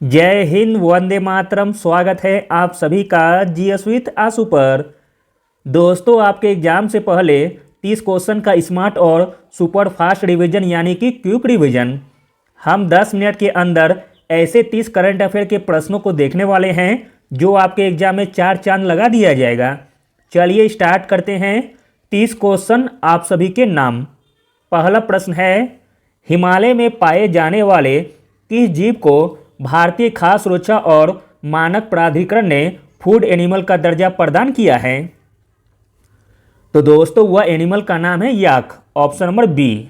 जय हिंद, वंदे मातरम। स्वागत है आप सभी का जीएस विथ आंसू पर। दोस्तों, आपके एग्जाम से पहले 30 क्वेश्चन का स्मार्ट और सुपर फास्ट रिवीजन यानी कि क्विक रिवीजन हम 10 मिनट के अंदर ऐसे 30 करंट अफेयर के प्रश्नों को देखने वाले हैं जो आपके एग्जाम में 4 चांद लगा दिया जाएगा। चलिए स्टार्ट करते हैं। 30 क्वेश्चन आप सभी के नाम। पहला प्रश्न है, हिमालय में पाए जाने वाले किस जीव को भारतीय खाद्य सुरक्षा और मानक प्राधिकरण ने फूड एनिमल का दर्जा प्रदान किया है? तो दोस्तों, वह एनिमल का नाम है याक। Option number B.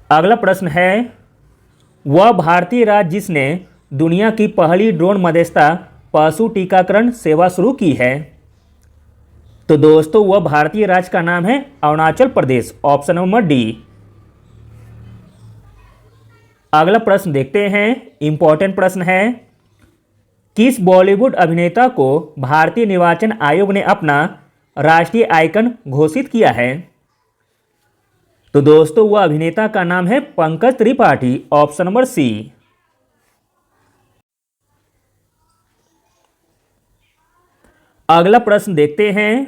अगला प्रश्न है, वह भारतीय राज्य जिसने दुनिया की पहली ड्रोन मध्यस्थता पशु टीकाकरण सेवा शुरू की है? तो दोस्तों, वह भारतीय राज्य का नाम है Arunachal Pradesh. Option number D. अगला प्रश्न देखते हैं, इंपॉर्टेंट प्रश्न है, किस बॉलीवुड अभिनेता को भारतीय निर्वाचन आयोग ने अपना राष्ट्रीय आइकन घोषित किया है? तो दोस्तों, वह अभिनेता का नाम है Pankaj Tripathi. Option number C. अगला प्रश्न देखते हैं,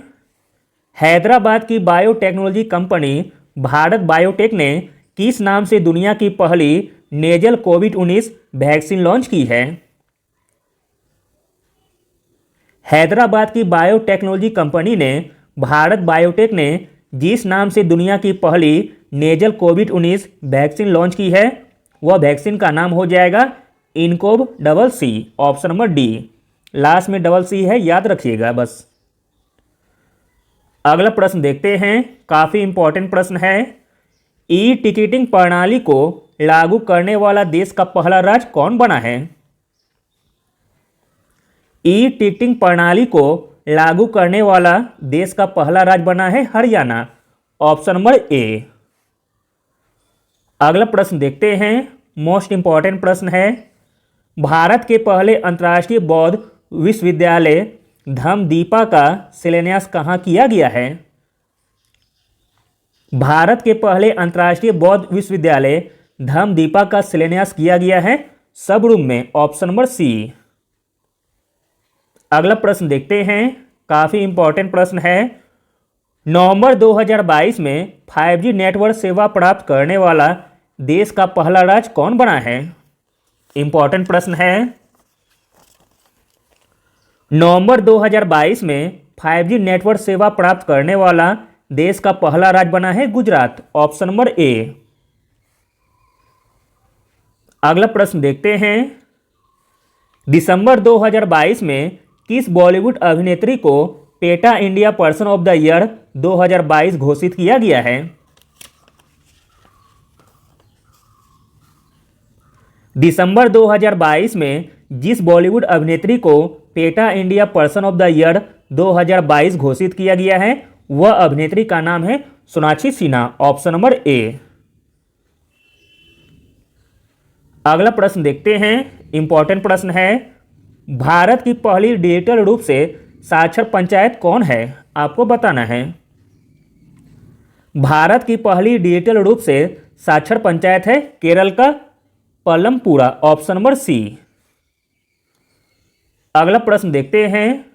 हैदराबाद की बायोटेक्नोलॉजी कंपनी भारत बायोटेक ने किस नाम से दुनिया की पहली नेजल कोविड-19 वैक्सीन लॉन्च की है? हैदराबाद की बायोटेक्नोलॉजी कंपनी ने भारत बायोटेक ने जिस नाम से दुनिया की पहली नेजल कोविड-19 वैक्सीन लॉन्च की है, वह वैक्सीन का नाम हो जाएगा इनकोव double C. Option number D. Last में डबल सी है, याद रखिएगा बस। अगला प्रश्न देखते हैं, काफ़ी इंपॉर्टेंट प्रश्न है, ई टिकटिंग प्रणाली को लागू करने वाला देश का पहला राज्य कौन बना है? ई टिकटिंग प्रणाली को लागू करने वाला देश का पहला राज्य बना है हरियाणा। Option number A. अगला प्रश्न देखते हैं, मोस्ट इंपॉर्टेंट प्रश्न है, भारत के पहले अंतर्राष्ट्रीय बौद्ध विश्वविद्यालय धम्मदीपा का शिलान्यास कहाँ किया गया है? भारत के पहले अंतर्राष्ट्रीय बौद्ध विश्वविद्यालय धम्मदीपा का शिलान्यास किया गया है सबरूम में। Option number C. अगला प्रश्न देखते हैं, काफ़ी इंपॉर्टेंट प्रश्न है, नवंबर 2022 में 5G नेटवर्क सेवा प्राप्त करने वाला देश का पहला राज्य कौन बना है? इंपॉर्टेंट प्रश्न है, नवंबर 2022 में 5G नेटवर्क सेवा प्राप्त करने वाला देश का पहला राज्य बना है गुजरात। Option number A. अगला प्रश्न देखते हैं, दिसंबर 2022 में किस बॉलीवुड अभिनेत्री को PETA India person of the year 2022 घोषित किया गया है? दिसंबर 2022 में जिस बॉलीवुड अभिनेत्री को PETA India person of the year 2022 घोषित किया गया है, वह अभिनेत्री का नाम है Sonakshi Sinha. Option number A. अगला प्रश्न देखते हैं, इंपॉर्टेंट प्रश्न है, भारत की पहली डिजिटल रूप से साक्षर पंचायत कौन है? आपको बताना है। भारत की पहली डिजिटल रूप से साक्षर पंचायत है केरल का पलमपुरा। Option number C. अगला प्रश्न देखते हैं,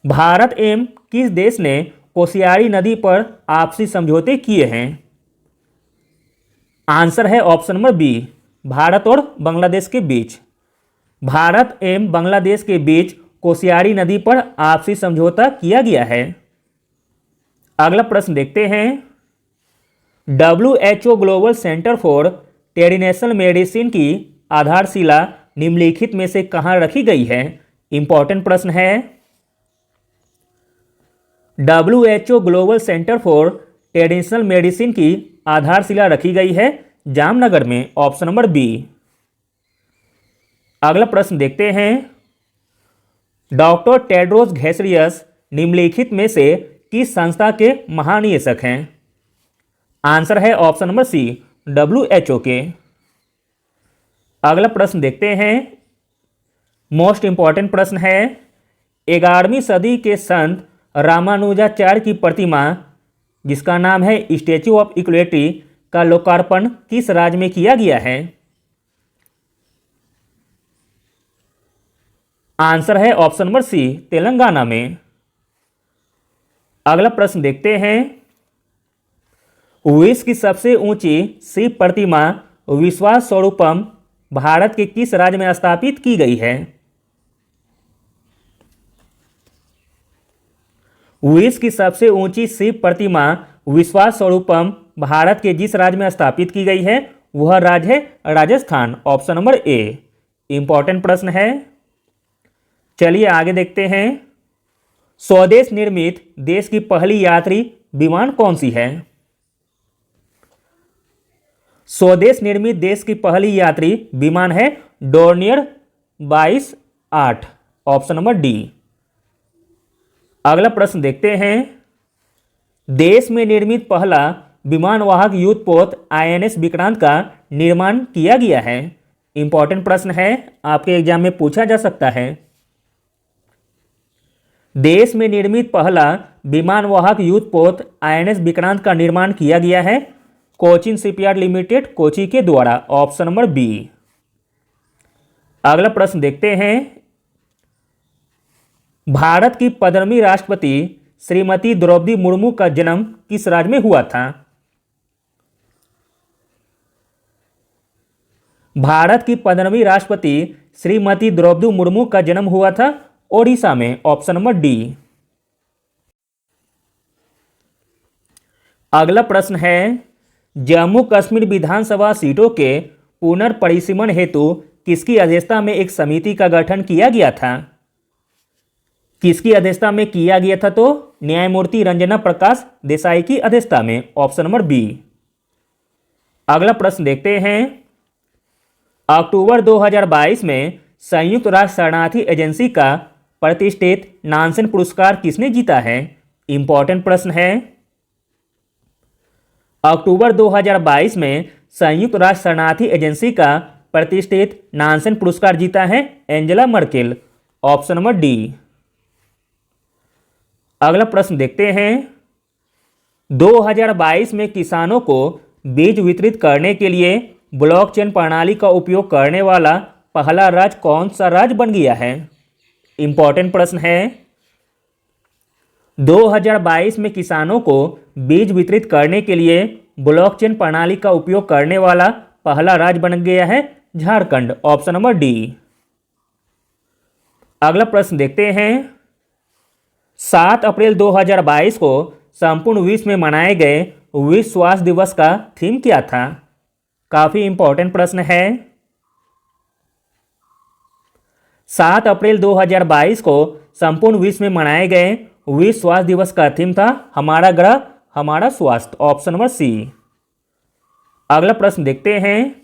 भारत एवं किस देश ने कोसियारी नदी पर आपसी समझौते किए हैं? आंसर है ऑप्शन नंबर बी, भारत और बांग्लादेश के बीच। भारत एवं बांग्लादेश के बीच कोसियारी नदी पर आपसी समझौता किया गया है। अगला प्रश्न देखते हैं, WHO global centre for traditional medicine की आधारशिला निम्नलिखित में से कहाँ रखी गई है? इंपॉर्टेंट प्रश्न है, WHO global centre for traditional medicine की आधारशिला रखी गई है जामनगर में। Option number B. अगला प्रश्न देखते हैं, डॉक्टर टेड्रोस घेब्रेयेसस निम्नलिखित में से किस संस्था के महानिदेशक हैं? आंसर है ऑप्शन नंबर सी, WHO के। अगला प्रश्न देखते हैं, मोस्ट इंपॉर्टेंट प्रश्न है, 11वीं सदी के संत रामानुजाचार्य की प्रतिमा जिसका नाम है स्टैच्यू ऑफ इक्वलिटी का लोकार्पण किस राज्य में किया गया है? आंसर है ऑप्शन नंबर सी, तेलंगाना में। अगला प्रश्न देखते हैं, विश्व की सबसे ऊंची शिव प्रतिमा विश्वास स्वरूपम भारत के किस राज्य में स्थापित की गई है? विश्व की सबसे ऊंची शिव प्रतिमा विश्वास स्वरूपम भारत के जिस राज्य में स्थापित की गई है वह राज्य है Rajasthan, option number A. Important प्रश्न है। चलिए आगे देखते हैं, स्वदेश निर्मित देश की पहली यात्री विमान कौन सी है? स्वदेश निर्मित देश की पहली यात्री विमान है डोर्नियर 22-8, ऑप्शन नंबर डी। अगला प्रश्न देखते हैं, देश में निर्मित पहला विमानवाहक युद्धपोत INS विक्रांत का निर्माण किया गया है। इंपॉर्टेंट प्रश्न है, आपके एग्जाम में पूछा जा सकता है। देश में निर्मित पहला विमानवाहक युद्धपोत INS विक्रांत का निर्माण किया गया है कोचिन शिपयार्ड लिमिटेड, कोची के द्वारा, ऑप्शन नंबर बी। अगला प्रश्न देखते हैं, भारत की 15वीं राष्ट्रपति श्रीमती द्रौपदी मुर्मू का जन्म किस राज्य में हुआ था? भारत की 15वीं राष्ट्रपति श्रीमती द्रौपदी मुर्मू का जन्म हुआ था ओडिशा में, ऑप्शन नंबर डी। अगला प्रश्न है, जम्मू कश्मीर विधानसभा सीटों के पुनर्परिसीमन हेतु किसकी अध्यक्षता में एक समिति का गठन किया गया था? किसकी अध्यक्षता में किया गया था? तो न्यायमूर्ति रंजना प्रकाश देसाई की अध्यक्षता में, ऑप्शन नंबर बी। अगला प्रश्न देखते हैं, अक्टूबर 2022 में संयुक्त राष्ट्र शरणार्थी एजेंसी का प्रतिष्ठित नानसेन पुरस्कार किसने जीता है? इंपॉर्टेंट प्रश्न है। अक्टूबर 2022 में संयुक्त राष्ट्र शरणार्थी एजेंसी का प्रतिष्ठित नानसेन पुरस्कार जीता है Angela Merkel, option number D. अगला प्रश्न देखते हैं, 2022 में किसानों को बीज वितरित करने के लिए ब्लॉकचेन प्रणाली का उपयोग करने वाला पहला राज्य कौन सा राज्य बन गया है? इंपॉर्टेंट प्रश्न है। 2022 में किसानों को बीज वितरित करने के लिए ब्लॉकचेन प्रणाली का उपयोग करने वाला पहला राज्य बन गया है झारखंड, ऑप्शन नंबर डी। अगला प्रश्न देखते हैं, 7 अप्रैल 2022 को संपूर्ण विश्व में मनाए गए विश्व स्वास्थ्य दिवस का थीम क्या था? काफी इंपॉर्टेंट प्रश्न है। 7 अप्रैल 2022 को संपूर्ण विश्व में मनाए गए विश्व स्वास्थ्य दिवस का थीम था हमारा ग्रह हमारा स्वास्थ्य, ऑप्शन नंबर सी। अगला प्रश्न देखते हैं,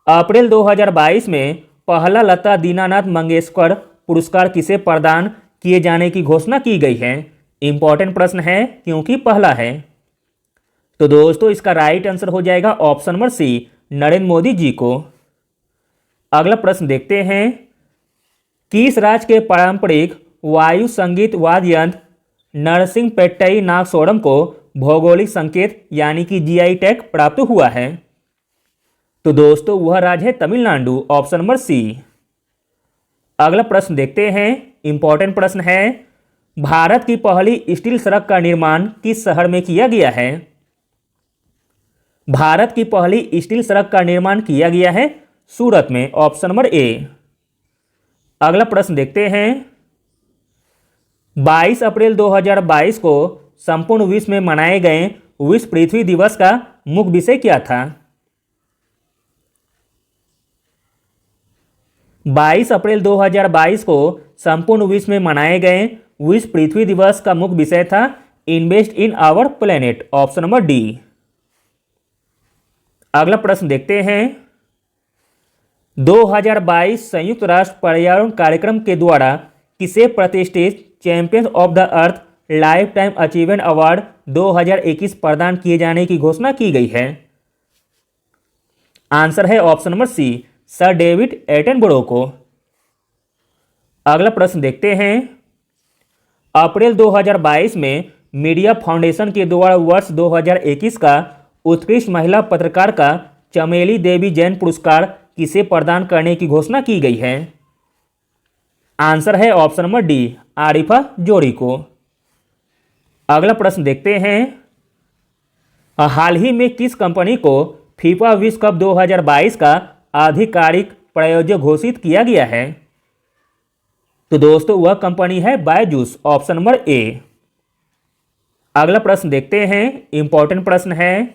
अप्रैल 2022 में पहला लता दीनानाथ मंगेशकर पुरस्कार किसे प्रदान किए जाने की घोषणा की गई है? इंपॉर्टेंट प्रश्न है क्योंकि पहला है। तो दोस्तों इसका राइट आंसर हो जाएगा option number C, Narendra Modi ji को। अगला प्रश्न देखते हैं, किस राज्य के पारंपरिक वायु संगीत वाद्य यंत्र नरसिंहपेट्टई नागस्वरम को भौगोलिक संकेत यानी कि GI टैग प्राप्त हुआ है? तो दोस्तों वह राज्य है तमिलनाडु, ऑप्शन नंबर सी। अगला प्रश्न देखते हैं, इंपॉर्टेंट प्रश्न है, भारत की पहली स्टील सड़क का निर्माण किस शहर में किया गया है? भारत की पहली स्टील सड़क का निर्माण किया गया है सूरत में, ऑप्शन नंबर ए। अगला प्रश्न देखते हैं, 22 अप्रैल 2022 को संपूर्ण विश्व में मनाए गए विश्व पृथ्वी दिवस का मुख्य विषय क्या था? 22 अप्रैल 2022 को संपूर्ण विश्व में मनाए गए विश्व पृथ्वी दिवस का मुख्य विषय था invest in our planet, option number D. अगला प्रश्न देखते हैं, 2022 संयुक्त राष्ट्र पर्यावरण कार्यक्रम के द्वारा किसे प्रतिष्ठित champions of the earth life time achievement award 2021 प्रदान किए जाने की घोषणा की गई है? आंसर है option number C, sir David Attenborough को। अगला प्रश्न देखते हैं, अप्रैल 2022 में मीडिया फाउंडेशन के द्वारा वर्ष 2021 का उत्कृष्ट महिला पत्रकार का चमेली देवी जैन पुरस्कार किसे प्रदान करने की घोषणा की गई है? आंसर है ऑप्शन नंबर डी, आरिफा जोरी को। अगला प्रश्न देखते हैं, हाल ही में किस कंपनी को फीफा विश्व कप 2022 का आधिकारिक प्रायोजक घोषित किया गया है? तो दोस्तों वह कंपनी है बायजूस, ऑप्शन नंबर ए। अगला प्रश्न देखते हैं, इंपॉर्टेंट प्रश्न है,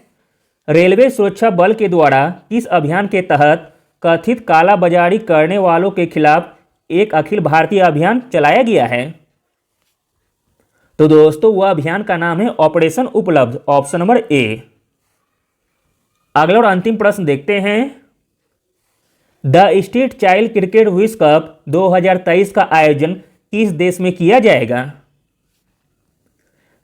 रेलवे सुरक्षा बल के द्वारा किस अभियान के तहत कथित कालाबाजारी करने वालों के खिलाफ एक अखिल भारतीय अभियान चलाया गया है? तो दोस्तों वह अभियान का नाम है ऑपरेशन उपलब्ध, ऑप्शन नंबर ए। अगला और अंतिम प्रश्न देखते हैं, द स्टेट चाइल्ड क्रिकेट विश्व कप 2023 का आयोजन किस देश में किया जाएगा?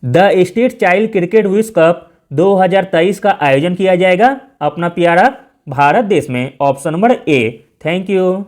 द स्टेट चाइल्ड क्रिकेट विश्व कप 2023 का आयोजन किया जाएगा अपना प्यारा भारत देश में, option number A. Thank you.